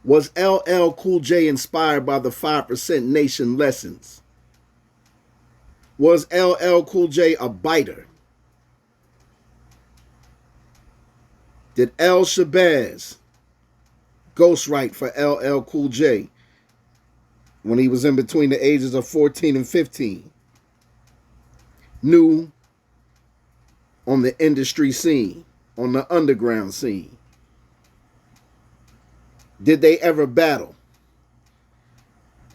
Was LL Cool J inspired by the 5% Nation lessons? Was LL Cool J a biter? Did L Shabazz ghostwrite for LL Cool J when he was in between the ages of 14 and 15? New on the industry scene, on the underground scene. Did they ever battle?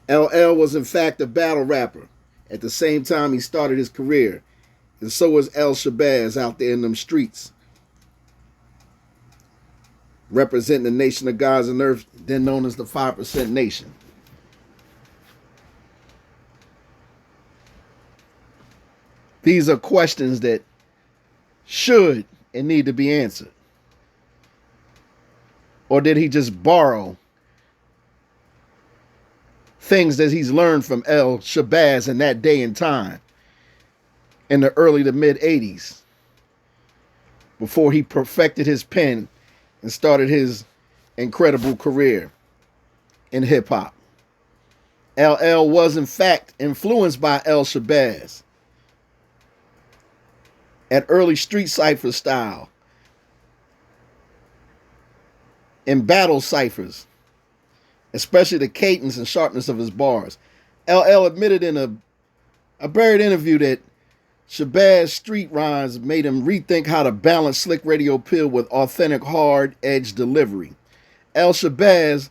LL was in fact a battle rapper at the same time he started his career, and so was L Shabazz out there in them streets, representing the nation of gods and earth, then known as the 5% Nation. These are questions that should and need to be answered. Or did he just borrow things that he's learned from L Shabazz in that day and time, in the early to mid 80s, before he perfected his pen and started his incredible career in hip hop? LL was in fact influenced by L Shabazz at early street cipher style, in battle ciphers, especially the cadence and sharpness of his bars. LL admitted in a buried interview that Shabazz street rhymes made him rethink how to balance slick radio appeal with authentic hard edge delivery. L Shabazz,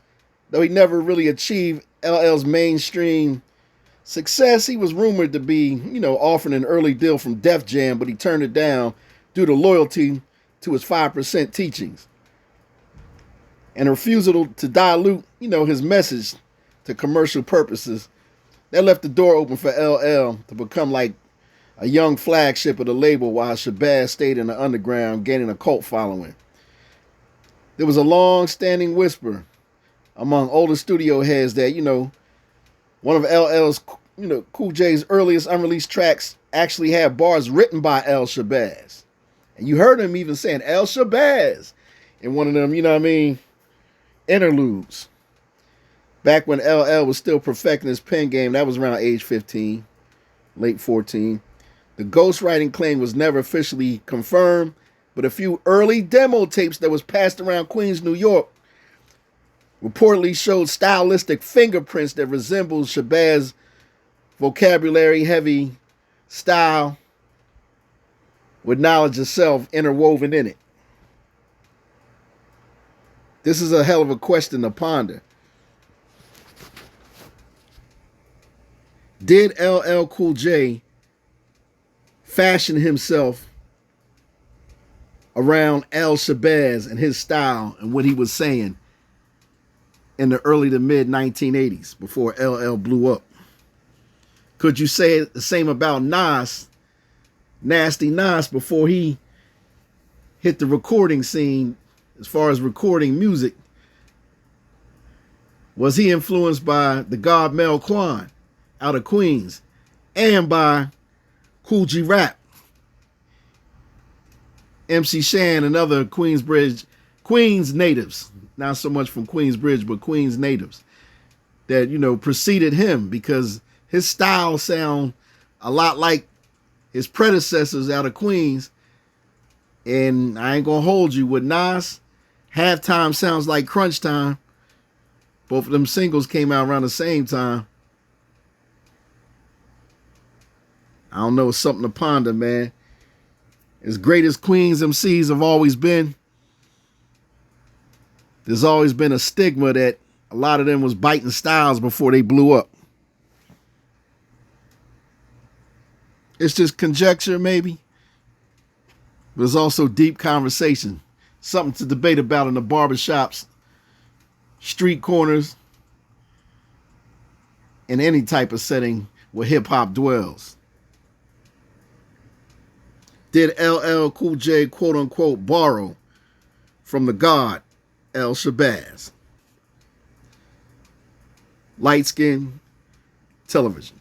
though he never really achieved LL's mainstream success, he was rumored to be, offered an early deal from Def Jam, but he turned it down due to loyalty to his 5% teachings and a refusal to dilute, his message to commercial purposes. That left the door open for LL to become like a young flagship of the label, while Shabazz stayed in the underground, gaining a cult following. There was a long-standing whisper among older studio heads that, one of LL's, Cool J's earliest unreleased tracks actually had bars written by L Shabazz. And you heard him even saying L Shabazz in one of them, interludes. Back when LL was still perfecting his pen game, that was around age 15, late 14. The ghostwriting claim was never officially confirmed, but a few early demo tapes that was passed around Queens, New York, reportedly showed stylistic fingerprints that resembled Shabazz's vocabulary-heavy style with knowledge of self interwoven in it. This is a hell of a question to ponder. Did LL Cool J fashion himself around L Shabazz and his style and what he was saying in the early to mid 1980s before LL blew up? Could you say the same about Nas, Nasty Nas, before he hit the recording scene as far as recording music? Was he influenced by the god Mel Quan out of Queens and by Cool G Rap, MC Shan, and other Queens natives, not so much from Queensbridge, but Queens natives that, preceded him, because his style sound a lot like his predecessors out of Queens. And I ain't gonna hold you, with Nas, Halftime sounds like Crunch Time. Both of them singles came out around the same time. I don't know, it's something to ponder, man. As great as Queens MCs have always been, there's always been a stigma that a lot of them was biting styles before they blew up. It's just conjecture, maybe. But it's also deep conversation. Something to debate about in the barbershops, street corners, in any type of setting where hip-hop dwells. Did LL Cool J, quote-unquote, borrow from the god L Shabazz? Light skin, television.